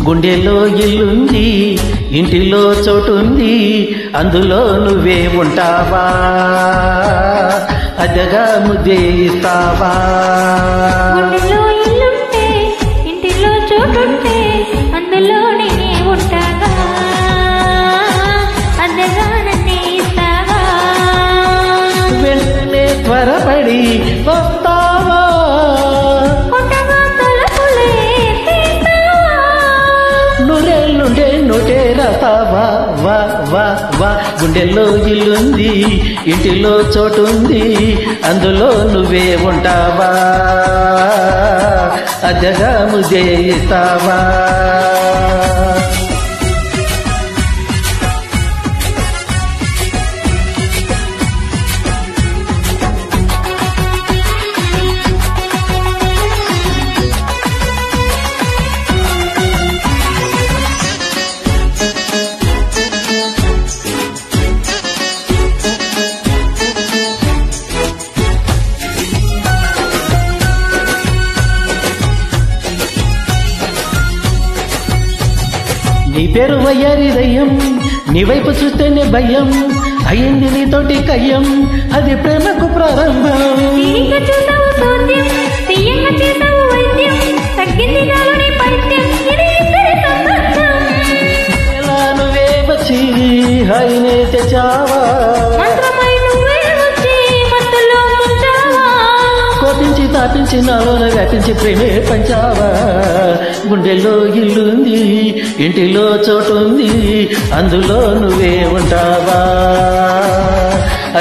గుండెలో ఇల్లుంది, ఇంటిలో చోటుంది, అందులో నువ్వే ఉంటావా, అద్దెగా ముద్దే ఇస్తావా? గుండెలో ఇల్లుంటే, ఇంటిలో చోటుంటే, అందులో నేనే ఉంటాగా, అద్దెగా నన్నే ఇస్తావా? వెంటనే త్వరపడి వస్తావా, కొట్టగా తలుపులే తీస్తావా? నూరేళ్ళుండే నూటేరతావా, వా వా వా. గుండెల్లో ఇల్లుంది, ఇంటిలో చోటుంది, అందులో నువ్వే ఉంటావా, అద్దెగా ముద్దే ఇస్తావా? నీ పేరు వయ్యారి దయ్యం, నీ వైపు చూస్తేనే భయం, అయ్యింది నీతోటి కయ్యం, అది ప్రేమకు ప్రారంభం. తీరిక చూసావు సోద్యం, తీయంగా చేసావు వైద్యం, తగ్గింది నాలోని పైత్యం, ఇది ఇద్దరి సంబంధం. ఎలా నువ్వే వచ్చి హాయినే తెచ్చావా, మంత్రమై నువ్వే వచ్చి మత్తులో ముంచావా? కోపించి తాపించి నాలోన వ్యాపించి ప్రేమే పంచావా? గుండెలో ఇల్లుంది, ఇంటిలో చోటుంది, అందులో నువ్వే ఉంటావా,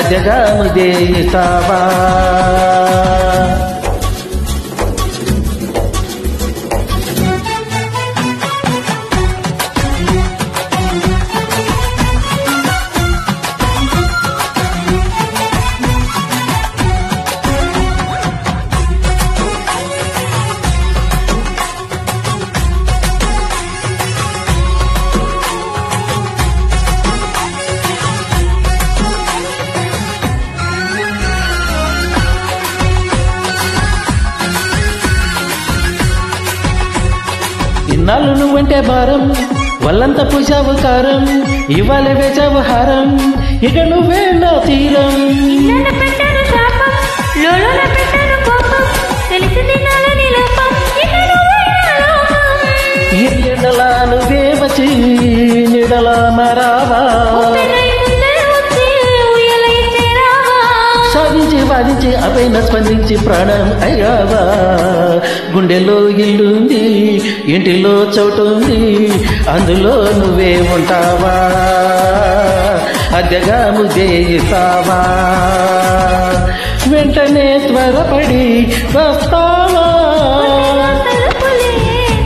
అద్దెగా ముద్దే ఇస్తావా? ఇన్నాళ్ళు నువ్వంటే భారం, వల్లంత పూజావు కారం, ఇవాళ వేచావు హారం, ఇక నువ్వే నా తీరం. ఇళ్ళన పెట్టాను శాపం, లోలోన పెట్టాను కోపం, తెలిసింది నాలోని లోపం, ఇక నువ్వే నా లోకం. ఈ ఎండలా నువ్వే వచ్చి నిడలా మరావా, ఉప్పెనై ముందే వచ్చి ఉయ్యాలై చేరావా? సాధించి వాదించి అపైన స్పందించి ప్రాణం అయ్యావా? గుండెలో ఇల్లుంది, ఇంటిలో చోటుంది, అందులో నువ్వే ఉంటావా, అద్దెగా ముద్దే ఇస్తావా? వెంటనే త్వరపడి వస్తావా, తలుపులే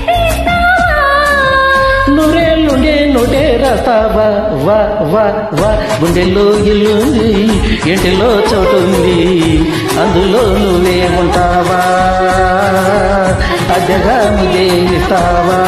తీస్తావా? నూరేళ్ళుండే నోటే రాస్తావా, వా వా వా. గుండెల్లో ఇల్లుంది, ఇంటిలో చోటుంది, అందులో నువ్వే ఉంటావా, అద్దెగా ముద్దే ఇస్తావా?